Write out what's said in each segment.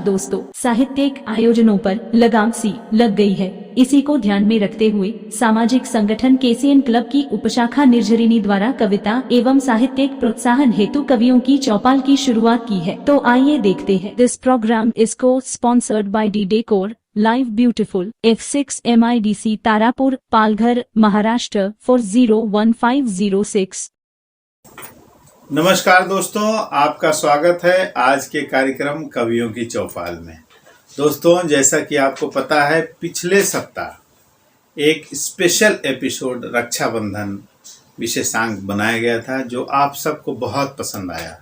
दोस्तों, साहित्यिक आयोजनों पर लगाम सी लग गई है। इसी को ध्यान में रखते हुए सामाजिक संगठन केसीएन क्लब की उपशाखा निर्झरिणी द्वारा कविता एवं साहित्यिक प्रोत्साहन हेतु कवियों की चौपाल की शुरुआत की है। तो आइए देखते हैं। दिस प्रोग्राम इज को sponsored by D decor live beautiful F6 MIDC Tarapur Palghar Maharashtra 401506। नमस्कार दोस्तों, आपका स्वागत है आज के कार्यक्रम कवियों की चौपाल में। दोस्तों, जैसा कि आपको पता है, पिछले सप्ताह एक स्पेशल एपिसोड रक्षाबंधन विशेषांक बनाया गया था जो आप सबको बहुत पसंद आया।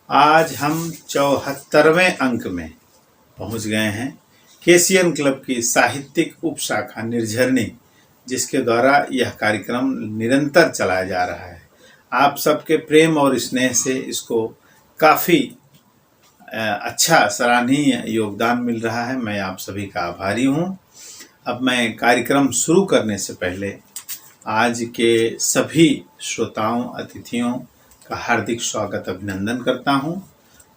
आज हम 74वें अंक में पहुंच गए हैं। केसीएन क्लब की साहित्यिक उपशाखा निर्झरिणी, जिसके द्वारा यह कार्यक्रम निरंतर चलाया जा रहा है। आप सबके प्रेम और स्नेह से इसको काफ़ी अच्छा सराहनीय योगदान मिल रहा है। मैं आप सभी का आभारी हूँ। अब मैं कार्यक्रम शुरू करने से पहले आज के सभी श्रोताओं अतिथियों का हार्दिक स्वागत अभिनंदन करता हूँ।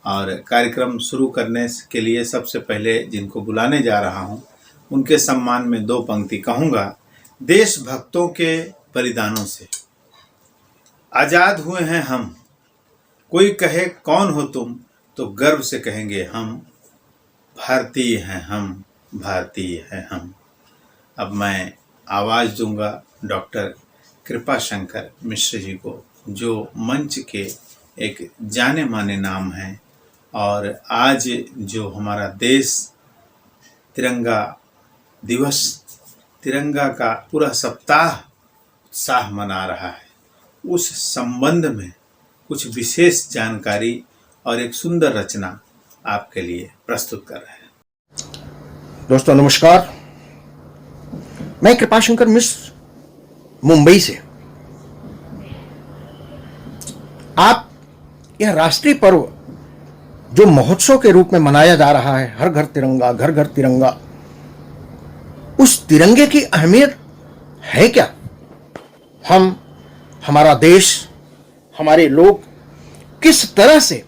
और कार्यक्रम शुरू करने के लिए सबसे पहले जिनको बुलाने जा रहा हूँ उनके सम्मान में दो पंक्ति कहूँगा। देशभक्तों के बलिदानों से आज़ाद हुए हैं हम, कोई कहे कौन हो तुम तो गर्व से कहेंगे हम, भारतीय हैं हम, भारतीय हैं हम। अब मैं आवाज़ दूंगा डॉक्टर कृपाशंकर मिश्र जी को, जो मंच के एक जाने माने नाम हैं। और आज जो हमारा देश तिरंगा दिवस, तिरंगा का पूरा सप्ताह उत्साह मना रहा है, उस संबंध में कुछ विशेष जानकारी और एक सुंदर रचना आपके लिए प्रस्तुत कर रहे हैं। दोस्तों नमस्कार, मैं कृपाशंकर मिश्र मुंबई से। आप यह राष्ट्रीय पर्व जो महोत्सव के रूप में मनाया जा रहा है, हर घर तिरंगा घर घर तिरंगा, उस तिरंगे की अहमियत है क्या? हमारा देश, हमारे लोग किस तरह से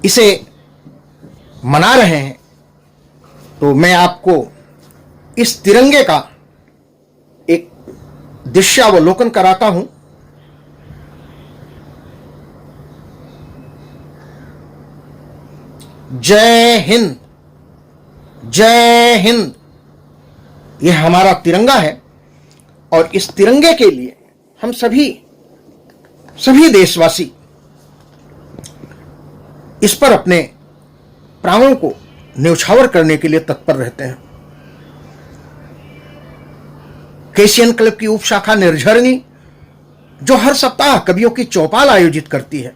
इसे मना रहे हैं, तो मैं आपको इस तिरंगे का एक दृश्यावलोकन कराता हूं। जय हिंद, जय हिंद, यह हमारा तिरंगा है। और इस तिरंगे के लिए हम सभी देशवासी इस पर अपने प्राणों को न्यौछावर करने के लिए तत्पर रहते हैं। केसीएन क्लब की उपशाखा निर्झरिणी जो हर सप्ताह कवियों की चौपाल आयोजित करती है,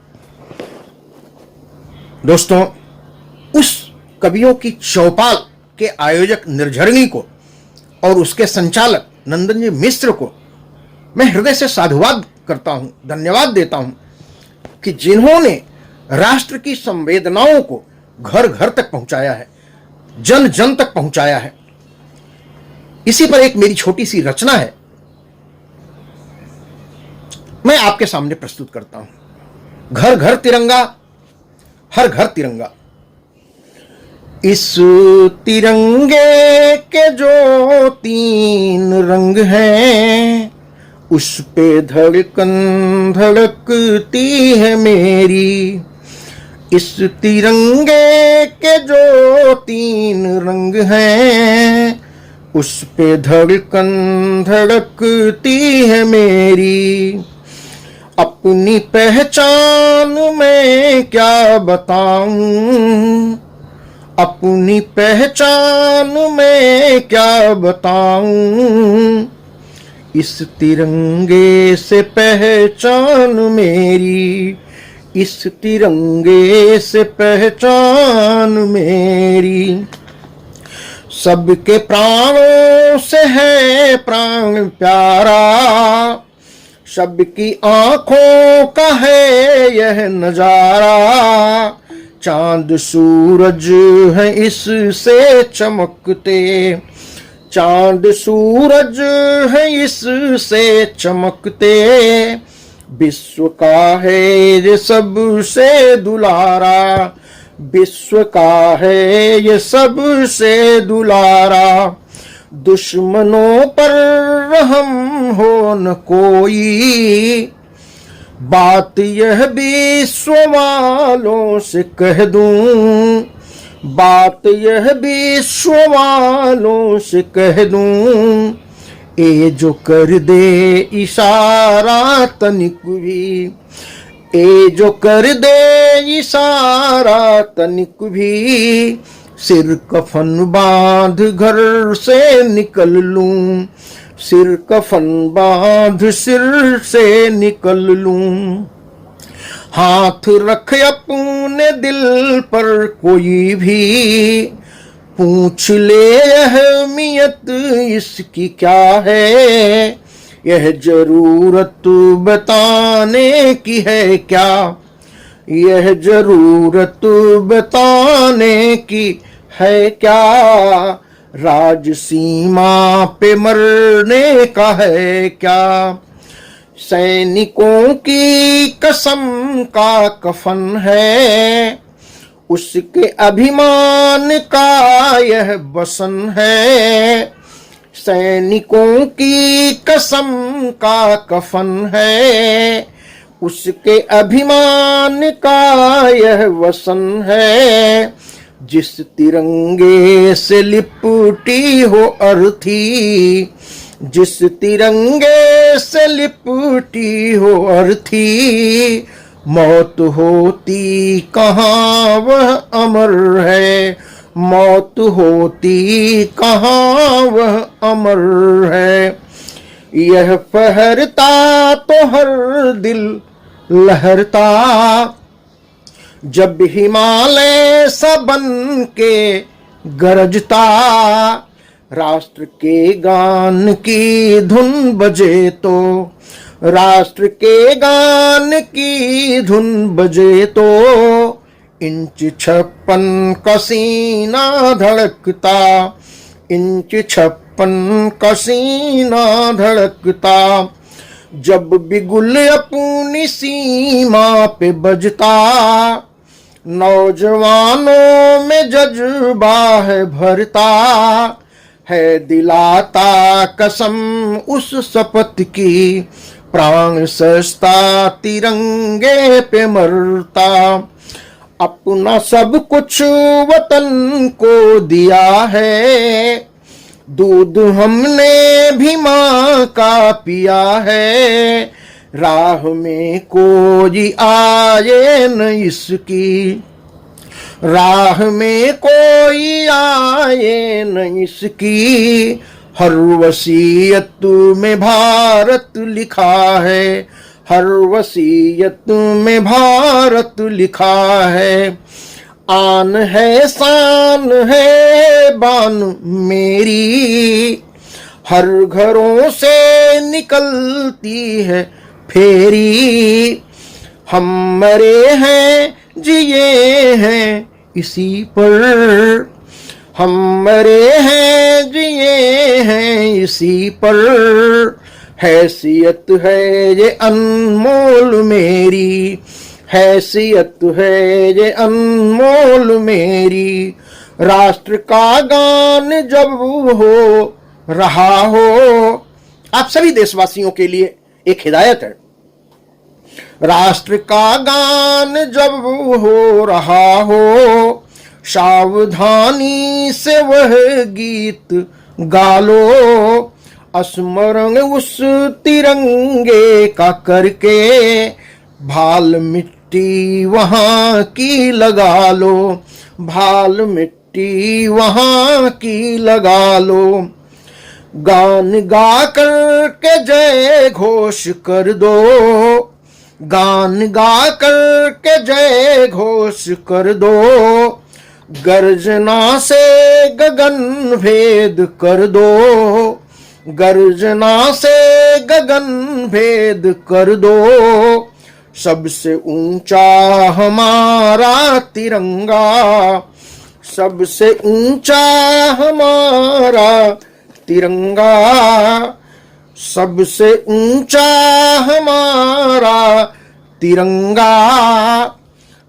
दोस्तों उस कवियों की चौपाल के आयोजक निर्झरिणी को और उसके संचालक नंदन जी मिश्र को मैं हृदय से साधुवाद करता हूं, धन्यवाद देता हूं कि जिन्होंने राष्ट्र की संवेदनाओं को घर घर तक पहुंचाया है, जन जन तक पहुंचाया है। इसी पर एक मेरी छोटी सी रचना है, मैं आपके सामने प्रस्तुत करता हूं। घर घर तिरंगा, हर घर तिरंगा। इस तिरंगे के जो 3 रंग हैं, उस पे धड़कन धड़कती है मेरी। इस तिरंगे के जो 3 रंग हैं, उस पे धड़कन धड़कती है मेरी। अपनी पहचान मैं क्या बताऊं, अपनी पहचान मैं क्या बताऊं, इस तिरंगे से पहचान मेरी, इस तिरंगे से पहचान मेरी। सबके प्राणों से है प्राण प्यारा, सबकी आंखों का है यह नजारा। चांद सूरज है इससे चमकते, चांद सूरज है इससे चमकते। विश्व का है ये सबसे दुलारा, विश्व का है ये सबसे दुलारा, दुश्मनों पर रहम हो न कोई। बात यह विश्व वालों से कह दूं, बात यह विश्व वालों से कह दूं, ए जो कर दे इशारा तनिक भी, ए जो कर दे इशारा तनिक भी, सिर कफन बांध घर से निकल लूं, सिर कफन बांध सिर से निकल लूं। हाथ रख अपने दिल पर कोई भी, पूछ ले अहमियत इसकी क्या है, यह जरूरत बताने की है क्या, यह जरूरत बताने की है क्या। राज सीमा पे मरने का है क्या, सैनिकों की कसम का कफन है, उसके अभिमान का यह वसन है। सैनिकों की कसम का कफन है, उसके अभिमान का यह वसन है। जिस तिरंगे से लिपटी हो अर्थी, जिस तिरंगे से लिपटी हो अर्थी, मौत होती कहाँ वह अमर है, मौत होती कहाँ वह अमर है। यह फहरता तो हर दिल लहरता, जब हिमालय सा बन के गरजता। राष्ट्र के गान की धुन बजे तो, राष्ट्र के गान की धुन बजे तो, इंच 56 का सीना धड़कता, इंच 56 का सीना धड़कता। जब बिगुल अपनी सीमा पे बजता, नौजवानों में जज्बा है भरता, है दिलाता कसम उस शपथ की, प्राण सस्ता तिरंगे पे मरता। अपना सब कुछ वतन को दिया है, दूध हमने भी माँ का पिया है। राह में कोई आए न इसकी, राह में कोई आए न इसकी, हर वसीयत में भारत लिखा है, हर वसीयत में भारत लिखा है। आन है शान है बान मेरी, हर घरों से निकलती है फेरी। हम मरे हैं जिए हैं इसी पर, हम मरे हैं जिए हैं इसी पर। हैसियत है ये अनमोल मेरी, हैसियत है ये अनमोल मेरी। राष्ट्र का गान जब हो रहा हो, आप सभी देशवासियों के लिए एक हिदायत है। राष्ट्र का गान जब हो रहा हो, सावधानी से वह गीत गालो। स्मरण उस तिरंगे का करके, भाल मिट्टी वहां की लगा लो, भाल मिट्टी वहां की लगा लो। गान गा कर के जय घोष कर दो, गान गा कर के जय घोष कर दो। गर्जना से गगन भेद कर दो, गर्जना से गगन भेद कर दो। सबसे ऊंचा हमारा तिरंगा, सबसे ऊंचा हमारा तिरंगा, सबसे ऊंचा हमारा तिरंगा।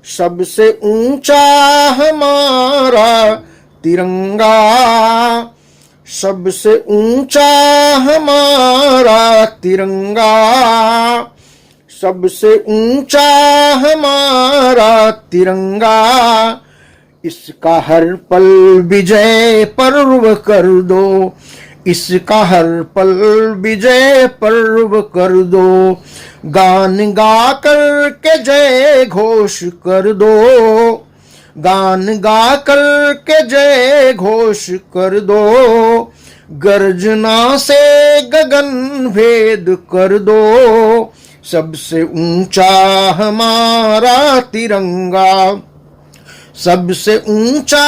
सबसे ऊंचा हमारा तिरंगा, सबसे ऊंचा हमारा तिरंगा, सबसे ऊंचा हमारा तिरंगा, इसका हर पल विजय पर्व कर दो, इसका हर पल विजय पर्व कर दो, गान गा कर के जय घोष कर दो, गान गा कर के जय घोष कर दो, गर्जना से गगन भेद कर दो, सबसे ऊंचा हमारा तिरंगा, सबसे ऊंचा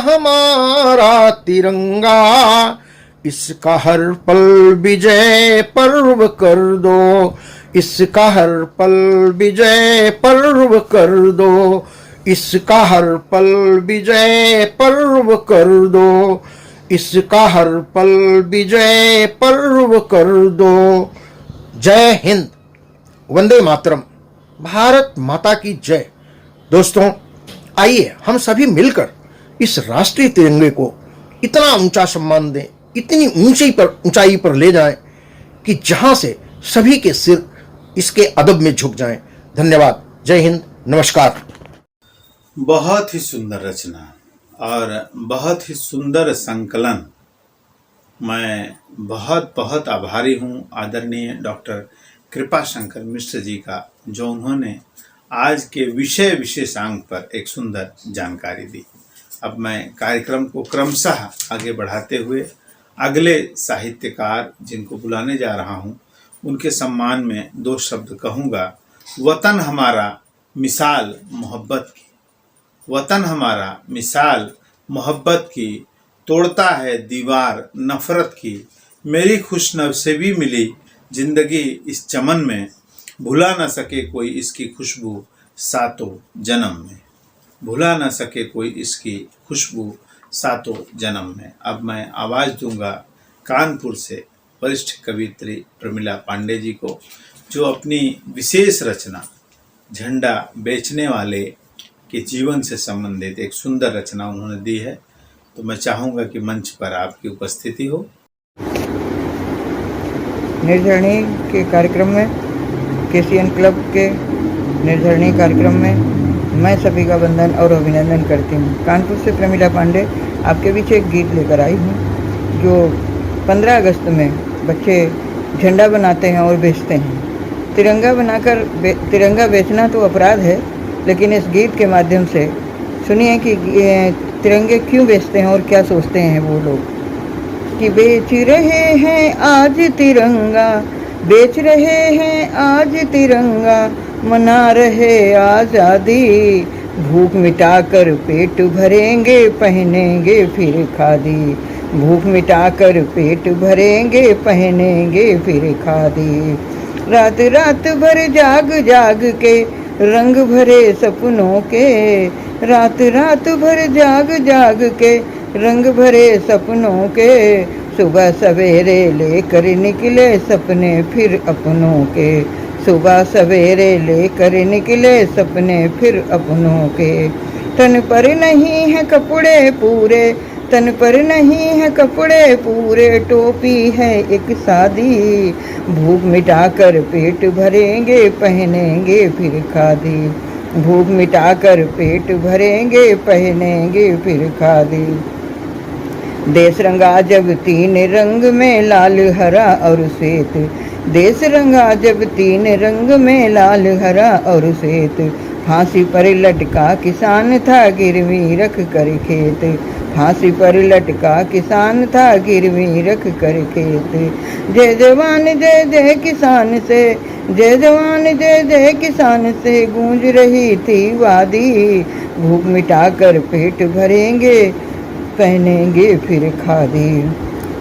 हमारा तिरंगा, इसका हर पल विजय पर्व कर दो, इसका हर पल विजय पर्व कर दो, इसका हर पल विजय पर्व कर दो, इसका हर पल विजय पर्व कर दो। जय हिंद, वंदे मातरम, भारत माता की जय। दोस्तों, आइए हम सभी मिलकर इस राष्ट्रीय तिरंगे को इतना ऊंचा सम्मान दें, इतनी ऊंचाई पर ले जाएं कि जहां से सभी के सिर इसके अदब में झुक जाएं। धन्यवाद। जय हिंद, नमस्कार। बहुत ही सुंदर रचना और बहुत ही सुंदर संकलन। मैं बहुत बहुत आभारी हूँ आदरणीय डॉक्टर कृपाशंकर मिश्र जी का, जो उन्होंने आज के विषय विशेषांक पर एक सुंदर जानकारी दी। अब मैं कार्यक्रम को क्रमशः आगे बढ़ाते हुए अगले साहित्यकार जिनको बुलाने जा रहा हूँ उनके सम्मान में दो शब्द कहूँगा। वतन हमारा मिसाल मोहब्बत की, वतन हमारा मिसाल मोहब्बत की, तोड़ता है दीवार नफरत की, मेरी खुशनसीबी मिली जिंदगी इस चमन में, भुला न सके कोई इसकी खुशबू सातों जन्म में, भुला न सके कोई इसकी खुशबू सातों जन्म में। अब मैं आवाज़ दूंगा कानपुर से वरिष्ठ कवियत्री प्रमिला पांडे जी को, जो अपनी विशेष रचना झंडा बेचने वाले के जीवन से संबंधित एक सुंदर रचना उन्होंने दी है। तो मैं चाहूँगा कि मंच पर आपकी उपस्थिति हो। निर्धरणी के कार्यक्रम में, केसीएन क्लब के निर्धरणी कार्यक्रम में मैं सभी का वंदन और अभिनंदन करती हूँ। कानपुर से प्रमिला पांडे आपके बीच एक गीत लेकर आई हूँ, जो 15 अगस्त में बच्चे झंडा बनाते हैं और बेचते हैं। तिरंगा बेचना तो अपराध है, लेकिन इस गीत के माध्यम से सुनिए कि तिरंगे क्यों बेचते हैं और क्या सोचते हैं वो लोग। कि बेच रहे हैं आज तिरंगा, बेच रहे हैं आज तिरंगा, मना रहे आज़ादी, भूख मिटाकर पेट भरेंगे पहनेंगे फिर खादी, भूख मिटाकर पेट भरेंगे पहनेंगे फिर खादी। रात रात भर जाग जाग के रंग भरे सपनों के, रात रात भर जाग जाग के रंग भरे सपनों के, सुबह सवेरे लेकर निकले सपने फिर अपनों के, सुबह सवेरे लेकर निकले सपने फिर अपनों के। तन पर नहीं है कपड़े पूरे, तन पर नहीं है कपड़े पूरे, टोपी है एक सादी, भूख मिटाकर पेट भरेंगे पहनेंगे फिर खादी, भूख मिटाकर पेट भरेंगे पहनेंगे फिर खादी। देश रंगा जब 3 रंग में लाल हरा और श्वेत, देश रंगा जब 3 रंग में लाल हरा और श्वेत, फांसी पर लटका किसान था गिरवी रख कर खेत, फांसी पर लटका किसान था गिरवी रख कर खेत। जय जवान जय जय किसान से, जय जवान जय जय किसान से गूंज रही थी वादी, भूख मिटाकर पेट भरेंगे पहनेंगे फिर खादी।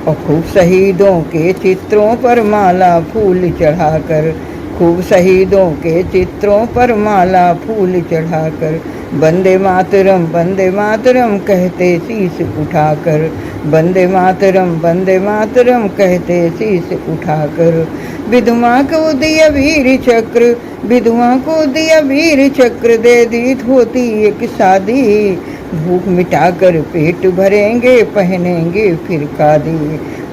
और खूब शहीदों के चित्रों पर माला फूल चढ़ाकर, खूब शहीदों के चित्रों पर माला फूल चढ़ाकर, वंदे मातरम कहते शीश उठाकर, वंदे मातरम कहते शीश उठाकर। विधवा को दिया वीर चक्र, विधवा को दिया वीर चक्र, दे दी धोती एक सादी, भूख मिटाकर पेट भरेंगे पहनेंगे फिर खादी,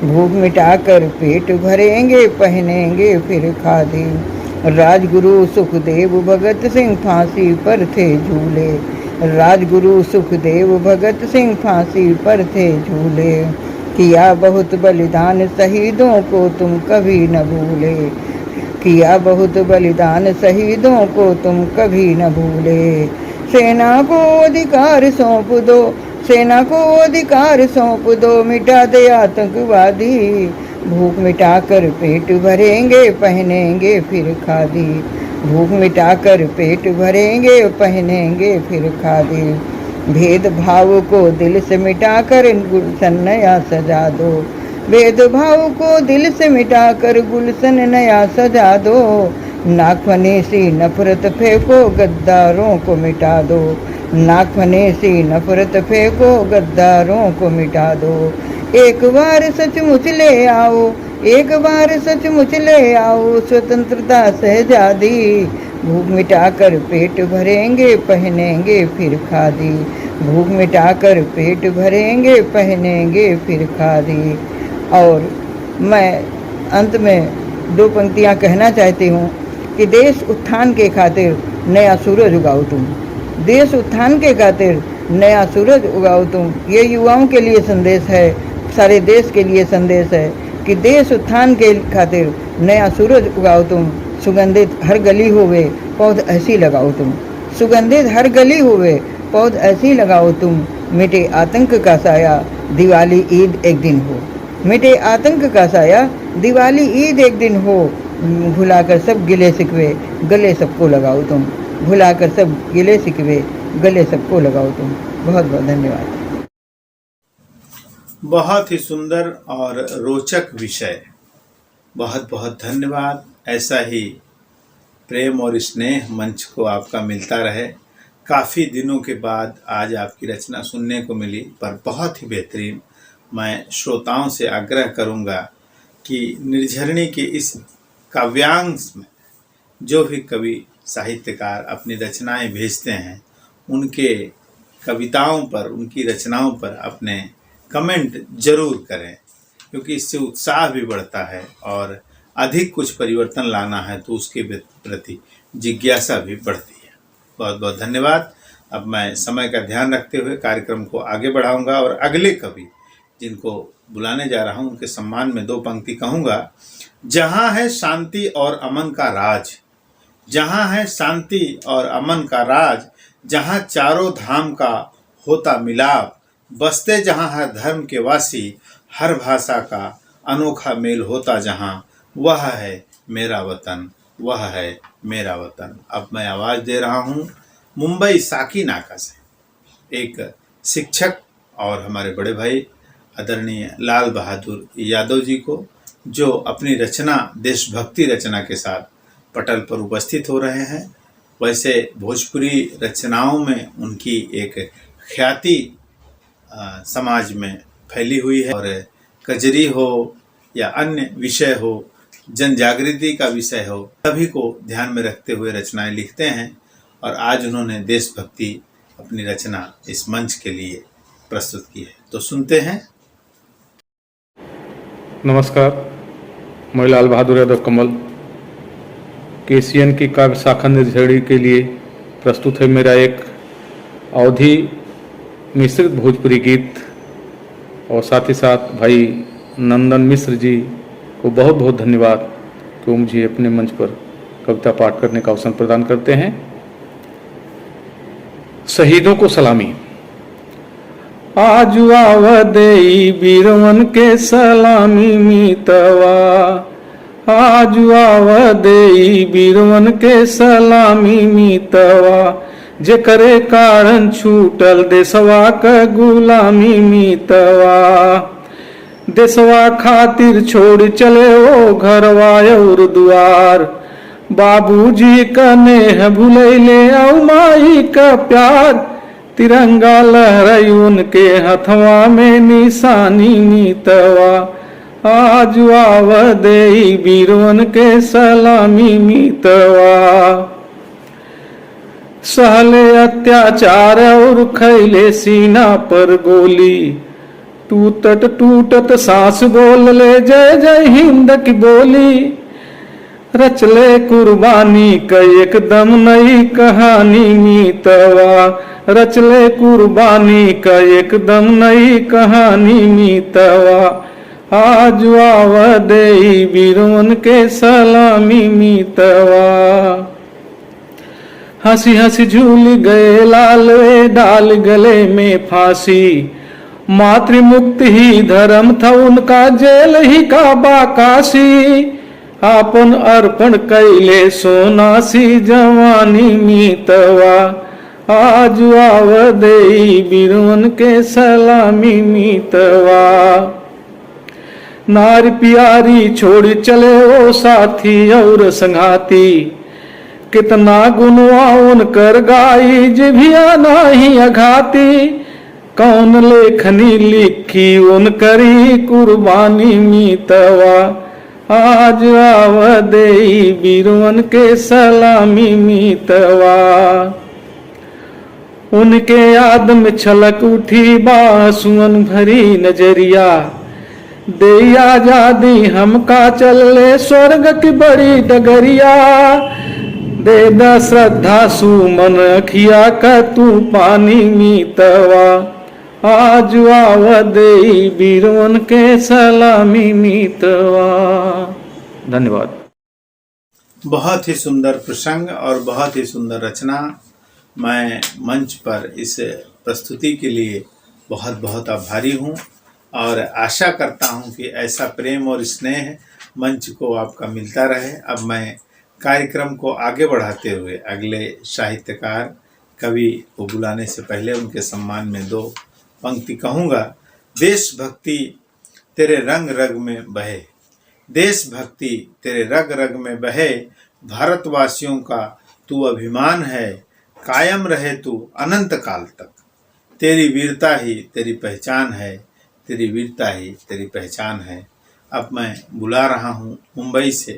भूख मिटाकर पेट भरेंगे पहनेंगे फिर खादी। राजगुरु सुखदेव भगत सिंह फांसी पर थे झूले, राजगुरु सुखदेव भगत सिंह फांसी पर थे झूले, किया बहुत बलिदान शहीदों को तुम कभी न भूले, किया बहुत बलिदान शहीदों को तुम कभी न भूले। सेना को अधिकार सौंप दो, सेना को अधिकार सौंप दो, मिटा दे आतंकवादी, भूख मिटाकर पेट भरेंगे पहनेंगे फिर खादी, भूख मिटाकर पेट भरेंगे पहनेंगे फिर खादी। भेदभाव को दिल से मिटाकर गुलशन नया सजा दो, भेदभाव को दिल से मिटाकर गुलशन नया सजा दो, नाकफने सी नफरत फेंको गद्दारों को मिटा दो, नाकफने सी नफरत फेंको गद्दारों को मिटा दो। एक बार सचमुच ले आओ, एक बार सचमुच ले आओ स्वतंत्रता शहजादी, भूख मिटाकर पेट भरेंगे पहनेंगे फिर खादी, भूख मिटाकर पेट भरेंगे पहनेंगे फिर खादी। और मैं अंत में 2 पंक्तियां कहना चाहती हूँ कि देश उत्थान के खातिर नया सूरज उगाओ तुम, देश उत्थान के खातिर नया सूरज उगाओ तुम। ये युवाओं के लिए संदेश है, सारे देश के लिए संदेश है कि देश उत्थान के खातिर नया सूरज उगाओ तुम, सुगंधित हर गली होवे पौध ऐसी लगाओ तुम, सुगंधित हर गली होवे पौध ऐसी लगाओ तुम, मिटे आतंक का साया दिवाली ईद एक दिन हो, मिटे आतंक का साया दिवाली ईद एक दिन हो, भुलाकर सब गिले शिकवे गले सबको लगाओ तुम, भुलाकर सब गिले शिकवे गले सबको लगाओ तुम। बहुत बहुत धन्यवाद। बहुत ही सुंदर और रोचक विषय, बहुत बहुत धन्यवाद। ऐसा ही प्रेम और स्नेह मंच को आपका मिलता रहे। काफ़ी दिनों के बाद आज आपकी रचना सुनने को मिली, पर बहुत ही बेहतरीन। मैं श्रोताओं से आग्रह करूंगा कि निर्झरणी के इस काव्यांश में जो भी कवि साहित्यकार अपनी रचनाएं भेजते हैं, उनके कविताओं पर, उनकी रचनाओं पर अपने कमेंट जरूर करें, क्योंकि इससे उत्साह भी बढ़ता है और अधिक कुछ परिवर्तन लाना है तो उसके प्रति जिज्ञासा भी बढ़ती है। बहुत बहुत धन्यवाद। अब मैं समय का ध्यान रखते हुए कार्यक्रम को आगे बढ़ाऊंगा और अगले कवि जिनको बुलाने जा रहा हूं उनके सम्मान में 2 पंक्ति कहूंगा। जहां है शांति और अमन का राज, जहां है शांति और अमन का राज, जहां चारों धाम का होता मिलाप, बसते जहां है धर्म के वासी, हर भाषा का अनोखा मेल होता जहां, वह है मेरा वतन, वह है मेरा वतन। अब मैं आवाज़ दे रहा हूं मुंबई साकीनाका से एक शिक्षक और हमारे बड़े भाई आदरणीय लाल बहादुर यादव जी को, जो अपनी रचना देशभक्ति रचना के साथ पटल पर उपस्थित हो रहे हैं। वैसे भोजपुरी रचनाओं में उनकी एक ख्याति समाज में फैली हुई है और कजरी हो या अन्य विषय हो, जन जागृति का विषय हो, सभी को ध्यान में रखते हुए रचनाएं लिखते हैं। और आज उन्होंने देशभक्ति अपनी रचना इस मंच के लिए प्रस्तुत की है, तो सुनते हैं। नमस्कार, मैं लाल बहादुर यादव कमल केसीएन की काव्य शाखा निर्झरणी के लिए प्रस्तुत है मेरा एक अवधि मिश्रित भोजपुरी गीत। और साथ ही साथ भाई नंदन मिश्र जी को बहुत बहुत धन्यवाद कि वो मुझे अपने मंच पर कविता पाठ करने का अवसर प्रदान करते हैं। शहीदों को सलामी। आज आवदेई वीरवन के सलामी मीतवा, आज आवदेई वीरवन के सलामी मीतवा, जेकरे कारण छूटल देशवा का गुलामी मीतवा, देशवा खातिर छोड़ चले ओ घरवा और दुआर, बाबूजी का नेह भुलैले औ माई का प्यार, तिरंगा लहराई उनके हथवा में निशानी मीतवा, आज आवदेई वीरवन के सलामी मीतवा। सहले अत्याचार और खैले सीना पर गोली, टूटत टूटत सांस बोल ले जय जय हिंद की बोली। रचले कुर्बानी का एकदम नई कहानी मीतवा, रचले कुर्बानी का एकदम नई कहानी मीतवा। आज आवदेई वीरवन के सलामी मीतवा। हंसी हंसी झूल गए लालवे डाल गले में फांसी, मातृ मुक्ति ही धर्म था उनका जेल ही का बाकाशी। आपन अर्पण कैले सोनासी जवानी मीतवा, आज आवदेई वीरवन के सलामी मीतवा। नारी प्यारी छोड़ चले ओ साथी और संघाती, कितना गुनवा उनकर गाई जिभिया नाही अघाती। कौन लेखनी लिखी उनकरी कुर्बानी मीतवा, आज आवदेई वीरवन के सलामी मीतवा। उनके याद में छलक उठी बासुअन भरी नजरिया, दे आजादी हमका चल ले स्वर्ग की बड़ी डगरिया। दे द श्रद्धा सुमन अखिया का तू पानी मीतवा, आज आवदेई वीरवन के सलामी मीतवा। धन्यवाद। बहुत ही सुंदर प्रसंग और बहुत ही सुंदर रचना। मैं मंच पर इस प्रस्तुति के लिए बहुत बहुत आभारी हूँ और आशा करता हूँ कि ऐसा प्रेम और स्नेह मंच को आपका मिलता रहे। अब मैं कार्यक्रम को आगे बढ़ाते हुए अगले साहित्यकार कवि को बुलाने से पहले उनके सम्मान में दो पंक्ति कहूँगा। देशभक्ति तेरे रंग रग में बहे, देशभक्ति तेरे रग रग में बहे। भारतवासियों का तू अभिमान है, कायम रहे तू अनंत काल तक। तेरी वीरता ही तेरी पहचान है, तेरी वीरता ही तेरी पहचान है। अब मैं बुला रहा हूँ मुंबई से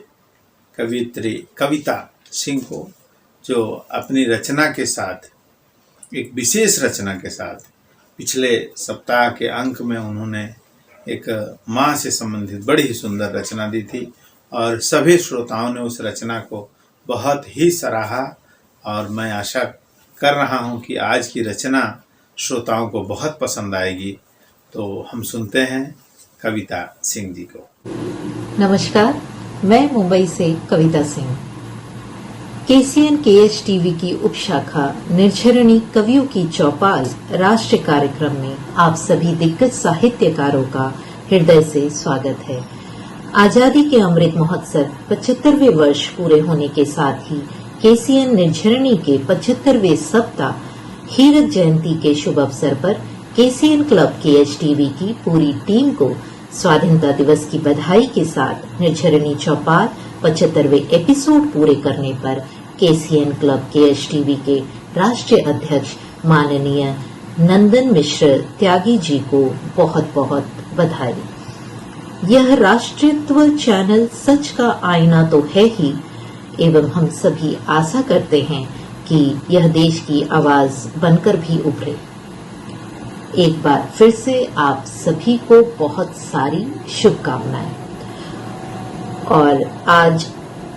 कवियत्री कविता सिंह को, जो अपनी रचना के साथ, एक विशेष रचना के साथ, पिछले सप्ताह के अंक में उन्होंने एक माँ से संबंधित बड़ी ही सुंदर रचना दी थी और सभी श्रोताओं ने उस रचना को बहुत ही सराहा। और मैं आशा कर रहा हूँ कि आज की रचना श्रोताओं को बहुत पसंद आएगी। तो हम सुनते हैं कविता सिंह जी को। नमस्कार, मैं मुंबई से Kavita Singh. KCN KH TV की उपशाखा निर्झरणी कवियों की चौपाल राष्ट्रीय कार्यक्रम में आप सभी दिग्गज साहित्यकारों का हृदय से स्वागत है। आजादी के अमृत महोत्सव 75वें वर्ष पूरे होने के साथ ही केसीएन निर्झरणी के 75वें सप्ताह हीरक जयंती के शुभ अवसर पर केसीएन क्लब केएच टीवी की पूरी टीम को स्वाधीनता दिवस की बधाई के साथ निर्झरणी चौपाल 75वें एपिसोड पूरे करने पर केसीएन क्लब केएच टीवी के राष्ट्रीय अध्यक्ष माननीय नंदन मिश्र त्यागी जी को बहुत बहुत बधाई। यह राष्ट्रीयत्व चैनल सच का आईना तो है ही, एवं हम सभी आशा करते हैं कि यह देश की आवाज बनकर भी उभरे। एक बार फिर से आप सभी को बहुत सारी शुभकामनाएं। और आज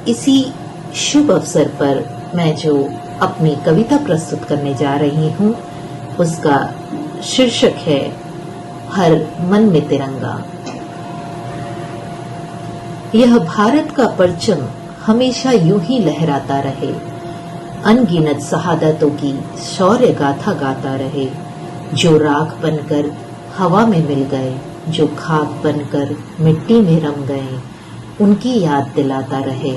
इसी शुभ अवसर पर मैं जो अपनी कविता प्रस्तुत करने जा रही हूँ उसका शीर्षक है हर मन में तिरंगा। यह भारत का परचम हमेशा यूं ही लहराता रहे, अनगिनत शहादतों की शौर्य गाथा गाता रहे। जो राख बनकर हवा में मिल गए, जो खाक बनकर मिट्टी में रम गए, उनकी याद दिलाता रहे।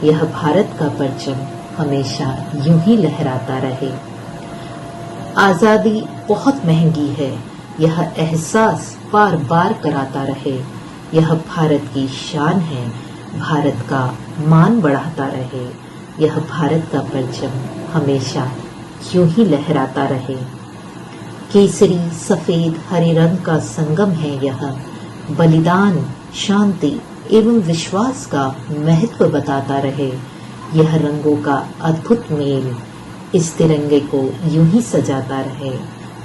यह भारत का परचम हमेशा यूं ही लहराता रहे। आजादी बहुत महंगी है, यह एहसास बार बार कराता रहे। यह भारत की शान है, भारत का मान बढ़ाता रहे। यह भारत का परचम हमेशा यूं ही लहराता रहे। केसरी सफेद हरे रंग का संगम है यह, बलिदान शांति एवं विश्वास का महत्व बताता रहे। यह रंगों का अद्भुत मेल इस तिरंगे को यूं ही सजाता रहे।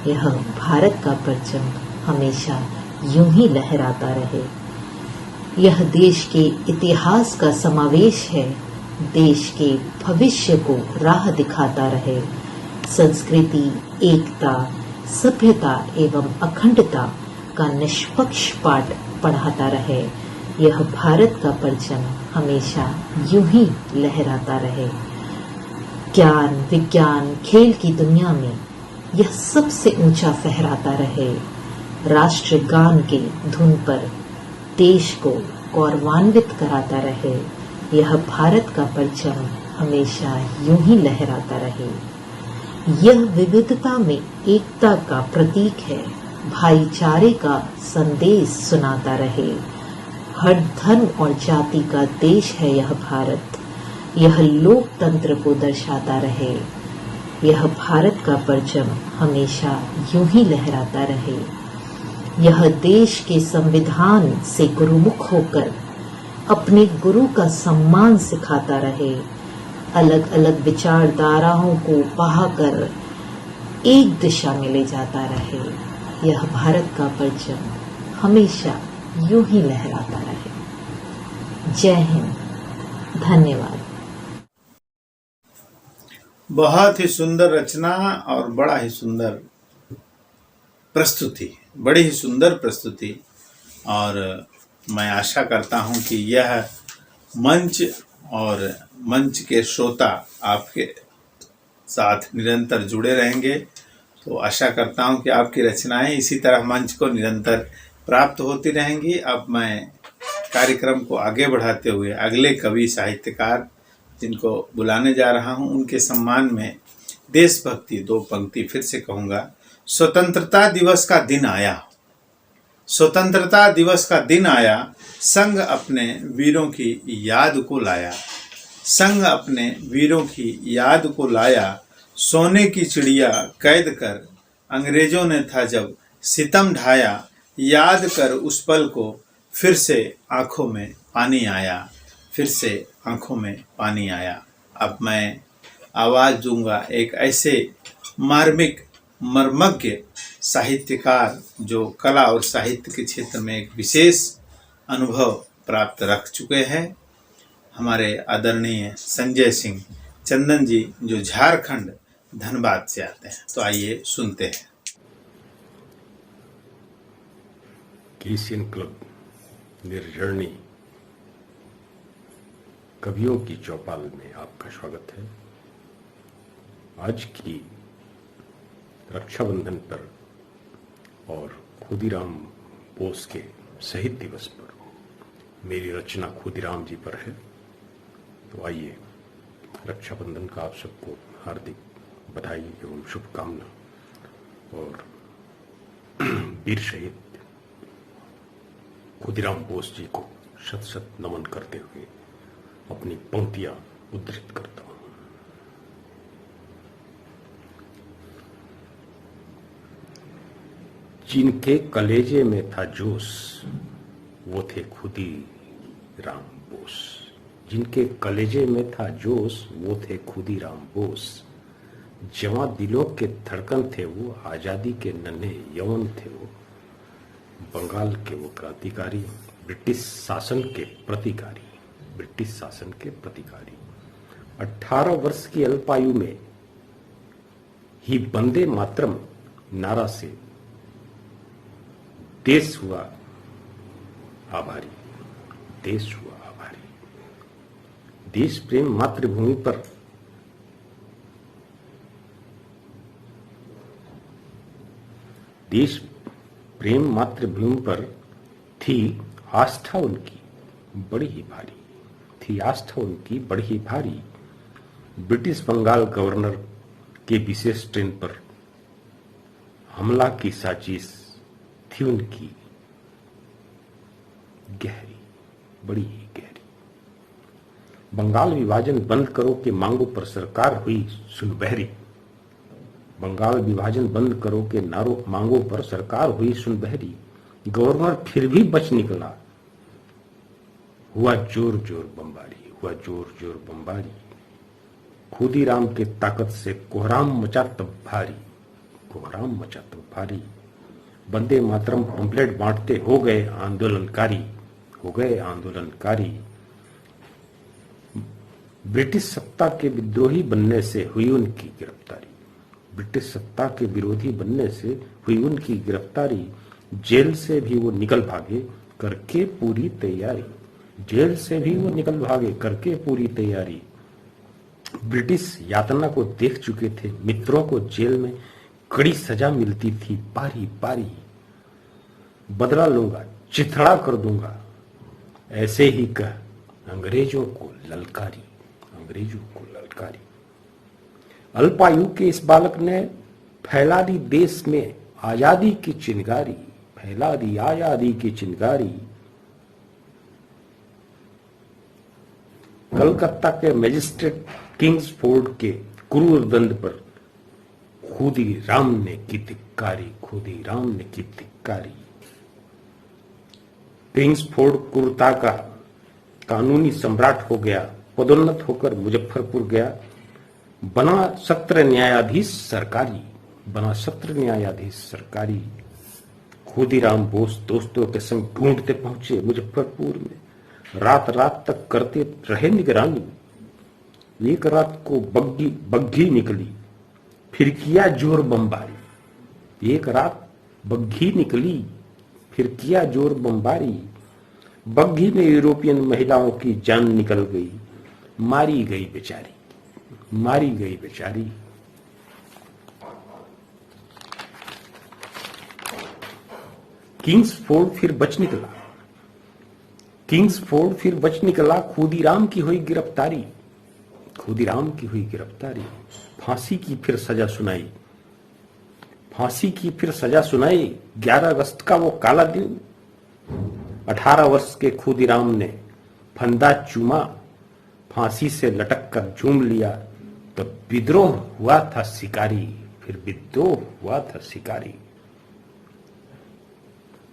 यह भारत का परचम हमेशा यूं ही लहराता रहे। यह देश के इतिहास का समावेश है, देश के भविष्य को राह दिखाता रहे। संस्कृति, एकता, सभ्यता एवं अखंडता का निष्पक्ष पाठ पढ़ाता रहे। यह भारत का परचम हमेशा यूं ही लहराता रहे। ज्ञान, विज्ञान, खेल की दुनिया में यह सबसे ऊंचा फहराता रहे। राष्ट्रगान के धुन पर देश को गौरवान्वित कराता रहे। यह भारत का परचम हमेशा यूं ही लहराता रहे। यह विविधता में एकता का प्रतीक है, भाईचारे का संदेश सुनाता रहे। हर धर्म और जाति का देश है यह भारत। यह लोकतंत्र को दर्शाता रहे। यह भारत का परचम हमेशा यूं ही लहराता रहे। यह देश के संविधान से गुरुमुख होकर अपने गुरु का सम्मान सिखाता रहे। अलग अलग विचारधाराओं को बहाकर एक दिशा में ले जाता रहे। यह भारत का परचम हमेशा यूं ही लहराता रहे। जय हिंद, धन्यवाद। बहुत ही सुंदर रचना और बड़ा ही सुंदर प्रस्तुति, बड़ी ही सुंदर प्रस्तुति। और मैं आशा करता हूं कि यह मंच और मंच के श्रोता आपके साथ निरंतर जुड़े रहेंगे। तो आशा करता हूं कि आपकी रचनाएं इसी तरह मंच को निरंतर प्राप्त होती रहेंगी। अब मैं कार्यक्रम को आगे बढ़ाते हुए अगले कवि साहित्यकार जिनको बुलाने जा रहा हूं, उनके सम्मान में देशभक्ति 2 पंक्ति फिर से कहूँगा। स्वतंत्रता दिवस का दिन आया, स्वतंत्रता दिवस का दिन आया, संग अपने वीरों की याद को लाया, संग अपने वीरों की याद को लाया। सोने की चिड़िया कैद कर अंग्रेजों ने था जब सितम ढाया, याद कर उस पल को फिर से आंखों में पानी आया, फिर से आंखों में पानी आया। अब मैं आवाज़ दूंगा एक ऐसे मार्मिक मर्मज्ञ साहित्यकार जो कला और साहित्य के क्षेत्र में एक विशेष अनुभव प्राप्त रख चुके हैं, हमारे आदरणीय संजय सिंह चंदन जी, जो झारखंड धनबाद से आते हैं। तो आइए सुनते हैं। केसियन क्लब निर्जरनी कवियों की चौपाल में आपका स्वागत है। आज की रक्षाबंधन पर और खुदीराम बोस के शहीद दिवस पर मेरी रचना खुदीराम जी पर है। तो आइए, रक्षाबंधन का आप सबको हार्दिक बधाई एवं शुभकामना। और वीर शहीद खुदीराम बोस जी को शत शत नमन करते हुए अपनी पंक्तियां उद्धृत करता हूं। जिनके कलेजे में था जोश वो थे खुदीराम बोस, जिनके कलेजे में था जोश वो थे खुदीराम बोस। जवां दिलों के धड़कन थे वो, आजादी के नन्हे यौवन थे वो। बंगाल के वो क्रांतिकारी, ब्रिटिश शासन के प्रतिकारी, ब्रिटिश शासन के प्रतिकारी। 18 वर्ष की अल्पायु में ही वंदे मातरम नारा से देश हुआ आभारी, देश हुआ आभारी। देश प्रेम मातृभूमि पर देश प्रेम मातृभूमि पर थी आस्था उनकी बड़ी ही भारी, थी आस्था उनकी बड़ी ही भारी। ब्रिटिश बंगाल गवर्नर के विशेष ट्रेन पर हमला की साजिश थी उनकी गहरी, बड़ी ही गहरी। बंगाल विभाजन बंद करो के मांगों पर सरकार हुई सुनबहरी। बंगाल विभाजन बंद करो के नारों मांगों पर सरकार हुई सुनबहरी। गवर्नर फिर भी बच निकला, हुआ जोर जोर बमबारी, हुआ जोर जोर बमबारी। खुदीराम के ताकत से कोहराम मचा तब भारी, कोहराम मचा तब भारी। वंदे मातरम पंपलेट बांटते हो गए आंदोलनकारी, हो गए आंदोलनकारी। ब्रिटिश सत्ता के विद्रोही बनने से हुई उनकी गिरफ्तारी, ब्रिटिश सत्ता के विरोधी बनने से हुई उनकी गिरफ्तारी। जेल से भी वो निकल भागे करके पूरी तैयारी, जेल से भी वो निकल भागे करके पूरी तैयारी। ब्रिटिश यातना को देख चुके थे, मित्रों को जेल में कड़ी सजा मिलती थी पारी पारी। बदला लूंगा, चिथड़ा कर दूंगा, ऐसे ही कह अंग्रेजों को ललकारी, अंग्रेजों को ललकारी। अल्पायु के इस बालक ने फैला दी देश में आजादी की चिंगारी, फैला दी आजादी की चिंगारी। कलकत्ता के मजिस्ट्रेट किंग्सफोर्ड के क्रूर दंड पर खुदीराम ने की धिक्कारी, खुदीराम ने की धिक्कारी। किंग्सफोर्ड क्रूरता का कानूनी सम्राट हो गया, पदोन्नत होकर मुजफ्फरपुर गया, बना सत्र न्यायाधीश सरकारी, बना सत्र न्यायाधीश सरकारी। खुदीराम बोस दोस्तों के संग ढूंढते पहुंचे मुजफ्फरपुर में, रात रात तक करते रहे निगरानी। एक रात को बग्घी निकली, फिर किया जोर बमबारी। एक रात बग्घी निकली, फिर किया जोर बमबारी। बग्घी में यूरोपियन महिलाओं की जान निकल गई, मारी गई बेचारी, मारी गई बेचारी। किंग्सफोर्ड फिर बच निकला, किंग्सफोर्ड फिर बच निकला। खुदीराम की हुई गिरफ्तारी, खुदीराम की हुई गिरफ्तारी। फांसी की फिर सजा सुनाई, फांसी की फिर सजा सुनाई। 11 अगस्त का वो काला दिन, 18 वर्ष के खुदीराम ने फंदा चूमा, फांसी से लटक कर झूम लिया। तब विद्रोह हुआ था शिकारी, फिर विद्रोह हुआ था शिकारी।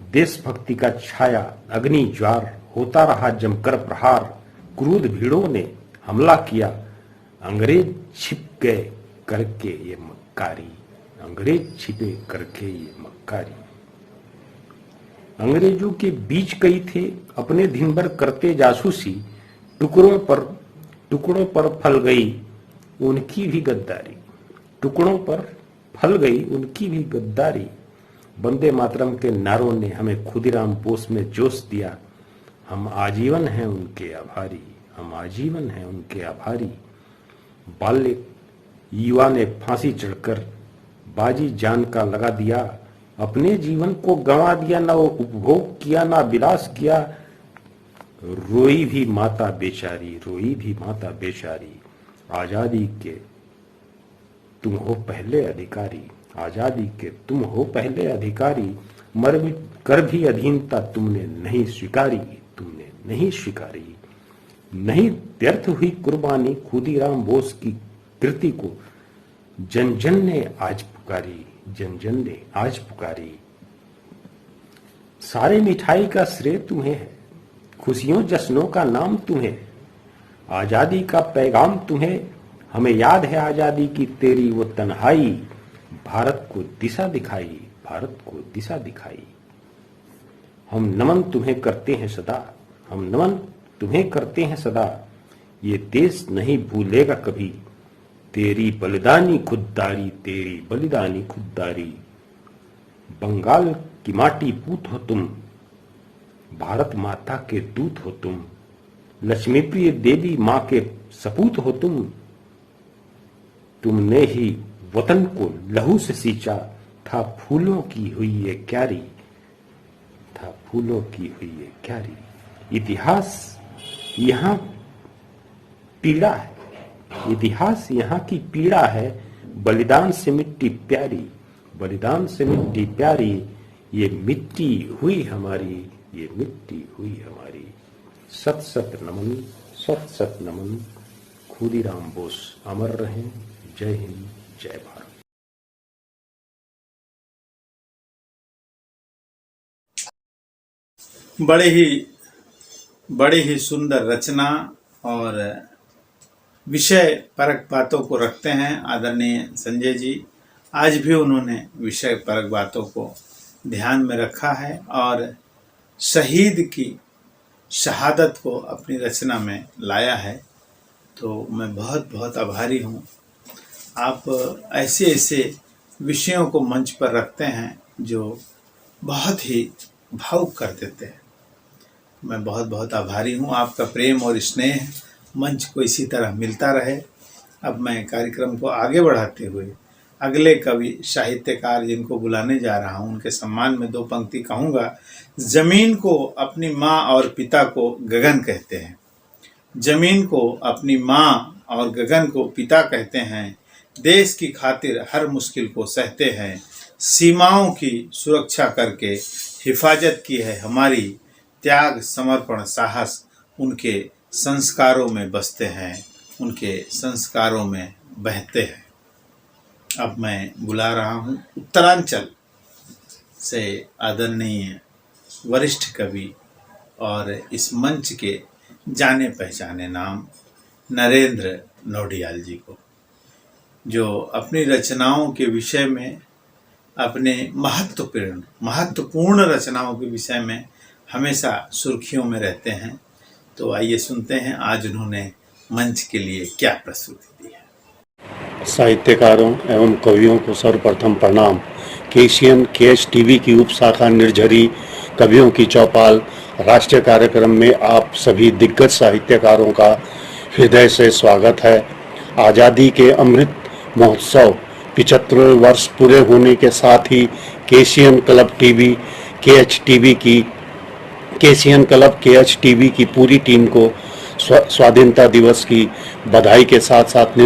देशभक्ति का छाया अग्नि ज्वार, होता रहा जमकर प्रहार। क्रूर भीड़ों ने हमला किया, अंग्रेज छिप गए करके ये मक्कारी, अंग्रेज छिपे करके ये मक्कारी। अंग्रेजों के बीच कई थे अपने दिन भर करते जासूसी, टुकड़ों पर फल गई उनकी भी गद्दारी, टुकड़ों पर फल गई उनकी भी गद्दारी। वंदे मातरम के नारों ने हमें खुदीराम बोस में जोश दिया, हम आजीवन हैं उनके आभारी, हम आजीवन हैं उनके आभारी। बाल्य युवा ने फांसी चढ़कर बाजी जान का लगा दिया, अपने जीवन को गंवा दिया, ना वो उपभोग किया ना विलास किया। रोई भी माता बेचारी, रोई भी माता बेचारी। आजादी के तुम हो पहले अधिकारी, आजादी के तुम हो पहले अधिकारी। मर कर भी अधीनता तुमने नहीं स्वीकारी, तुमने नहीं स्वीकारी। नहीं व्यर्थ हुई कुर्बानी खुदीराम बोस की कृति को जन जन ने आज पुकारी, जन जन ने आज पुकारी। सारे मिठाई का श्रेय तुम्हें है, खुशियों जश्नों का नाम तुम्हें, आजादी का पैगाम तुम्हें। हमें याद है आजादी की तेरी वो तन्हाई, भारत को दिशा दिखाई, भारत को दिशा दिखाई। हम नमन तुम्हें करते हैं सदा, हम नमन तुम्हें करते हैं सदा। ये देश नहीं भूलेगा कभी तेरी बलिदानी खुददारी, तेरी बलिदानी खुददारी। बंगाल की माटी पूत हो तुम, भारत माता के दूत हो तुम। लक्ष्मी प्रिय देवी माँ के सपूत हो तुम। तुमने ही वतन को लहू से सींचा, था फूलों की हुई ये क्यारी, था फूलों की हुई ये क्यारी। इतिहास यहाँ पीड़ा है, इतिहास यहाँ की पीड़ा है। बलिदान से मिट्टी प्यारी, बलिदान से मिट्टी प्यारी। ये मिट्टी हुई हमारी, ये मिट्टी हुई हमारी। सत सत नमन, सत सत नमन। खुदीराम बोस अमर रहें। जय हिंद, जय भारत। बड़े ही बड़ी ही सुंदर रचना और विषय परक बातों को रखते हैं आदरणीय संजय जी। आज भी उन्होंने विषय परक बातों को ध्यान में रखा है और शहीद की शहादत को अपनी रचना में लाया है। तो मैं बहुत बहुत आभारी हूँ। आप ऐसे ऐसे विषयों को मंच पर रखते हैं जो बहुत ही भावुक कर देते हैं। मैं बहुत बहुत आभारी हूँ। आपका प्रेम और स्नेह मंच को इसी तरह मिलता रहे। अब मैं कार्यक्रम को आगे बढ़ाते हुए अगले कवि साहित्यकार जिनको बुलाने जा रहा हूँ उनके सम्मान में 2 पंक्ति कहूँगा। जमीन को अपनी माँ और पिता को गगन कहते हैं। जमीन को अपनी माँ और गगन को पिता कहते हैं। देश की खातिर हर मुश्किल को सहते हैं। सीमाओं की सुरक्षा करके हिफाजत की है हमारी। त्याग समर्पण साहस उनके संस्कारों में बसते हैं, उनके संस्कारों में बहते हैं। अब मैं बुला रहा हूँ उत्तरांचल से आदरणीय वरिष्ठ कवि और इस मंच के जाने पहचाने नाम नरेंद्र नौडियाल जी को, जो अपनी रचनाओं के विषय में, अपने महत्वपूर्ण रचनाओं के विषय में हमेशा सुर्खियों में रहते हैं। तो आइए सुनते हैं आज उन्होंने मंच के लिए क्या प्रस्तुति दी है। साहित्यकारों एवं कवियों को सर्वप्रथम प्रणाम। केसीएन केएच टीवी की उप शाखा निर्झरी कवियों की चौपाल राष्ट्रीय कार्यक्रम में आप सभी दिग्गज साहित्यकारों का हृदय से स्वागत है। आज़ादी के अमृत महोत्सव 75 वर्ष पूरे होने के साथ ही केसीएन क्लब केएच टीवी की पूरी टीम को स्वाधीनता दिवस की बधाई के साथ साथ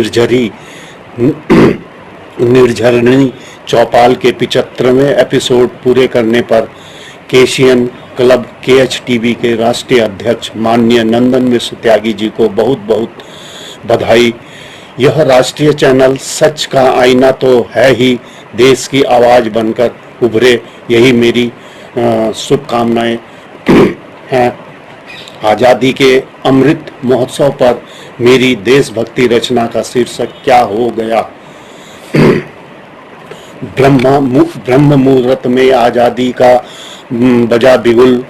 निर्झरणी चौपाल के 75वें एपिसोड पूरे करने पर केसीएन क्लब केएच टीवी के राष्ट्रीय अध्यक्ष माननीय नंदन मिश्र त्यागी जी को बहुत बहुत बधाई। यह राष्ट्रीय चैनल सच का आईना तो है ही, देश की आवाज बनकर उभरे, यही मेरी शुभकामनाएं हैं। आज़ादी के अमृत महोत्सव पर मेरी देशभक्ति रचना का शीर्षक क्या हो गया। ब्रह्म मुहूर्त में आज़ादी का बजा बिगुल,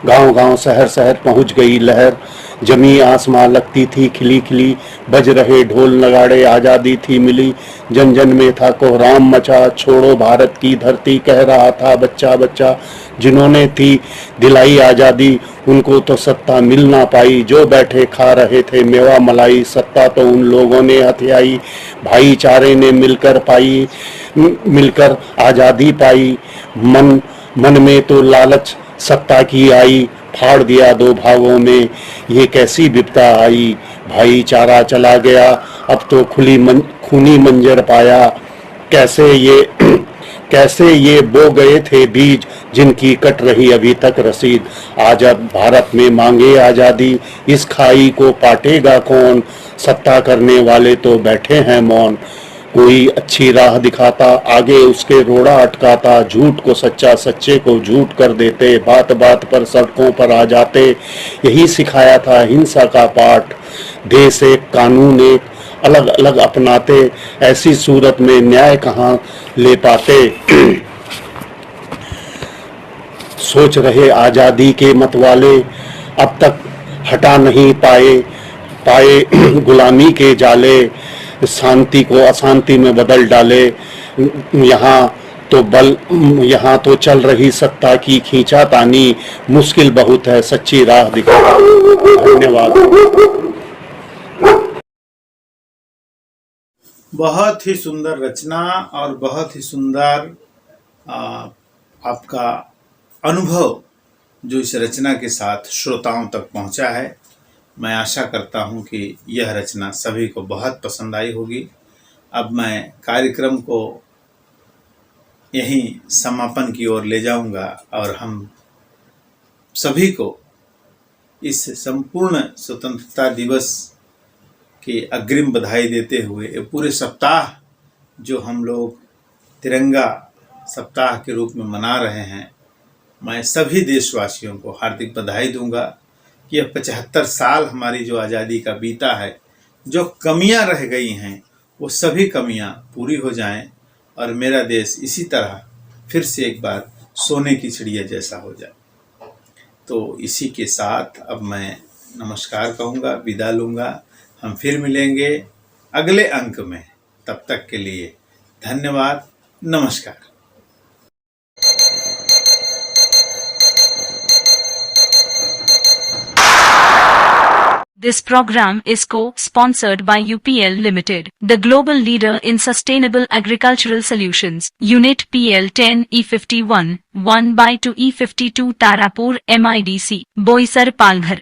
गांव-गांव शहर पहुंच गई लहर। जमी आसमां लगती थी खिली खिली, बज रहे ढोल नगाड़े, आज़ादी थी मिली। जन जन में था कोहराम मचा, छोड़ो भारत की धरती, कह रहा था बच्चा बच्चा। जिन्होंने थी दिलाई आज़ादी उनको तो सत्ता मिल ना पाई, जो बैठे खा रहे थे मेवा मलाई। सत्ता तो उन लोगों ने हथियाई, भाईचारे ने मिलकर आज़ादी पाई। मन में तो लालच सत्ता की आई, फाड़ दिया 2 भागों में, ये कैसी विपदा आई। भाईचारा चला गया, अब तो खूनी मंजर पाया। कैसे ये बो गए थे बीज, जिनकी कट रही अभी तक रसीद। आजाद भारत में मांगे आज़ादी, इस खाई को पाटेगा कौन। सत्ता करने वाले तो बैठे हैं मौन, कोई अच्छी राह दिखाता आगे उसके रोड़ा अटकाता। झूठ को सच्चा, सच्चे को झूठ कर देते, बात बात पर सड़कों पर आ जाते। यही सिखाया था हिंसा का पाठ, देश एक कानून एक अलग अलग अपनाते। ऐसी सूरत में न्याय कहाँ ले पाते। सोच रहे आज़ादी के मतवाले, अब तक हटा नहीं पाए गुलामी के जाले। शांति को अशांति में बदल डाले। यहाँ तो चल रही सत्ता की खींचातानी, मुश्किल बहुत है सच्ची राह दिखाना। धन्यवाद। बहुत ही सुंदर रचना और बहुत ही सुंदर आपका अनुभव जो इस रचना के साथ श्रोताओं तक पहुंचा है। मैं आशा करता हूं कि यह रचना सभी को बहुत पसंद आई होगी। अब मैं कार्यक्रम को यहीं समापन की ओर ले जाऊंगा और हम सभी को इस संपूर्ण स्वतंत्रता दिवस की अग्रिम बधाई देते हुए ये पूरे सप्ताह जो हम लोग तिरंगा सप्ताह के रूप में मना रहे हैं, मैं सभी देशवासियों को हार्दिक बधाई दूंगा कि यह 75 साल हमारी जो आज़ादी का बीता है, जो कमियां रह गई हैं वो सभी कमियां पूरी हो जाएं और मेरा देश इसी तरह फिर से एक बार सोने की चिड़िया जैसा हो जाए। तो इसी के साथ अब मैं नमस्कार कहूँगा, विदा लूँगा। हम फिर मिलेंगे अगले अंक में। तब तक के लिए धन्यवाद, नमस्कार। This program is co-sponsored by UPL Limited, the global leader in sustainable agricultural solutions. Unit PL 10 E51, 1/2 E52 Tarapur MIDC, Boisar Palghar.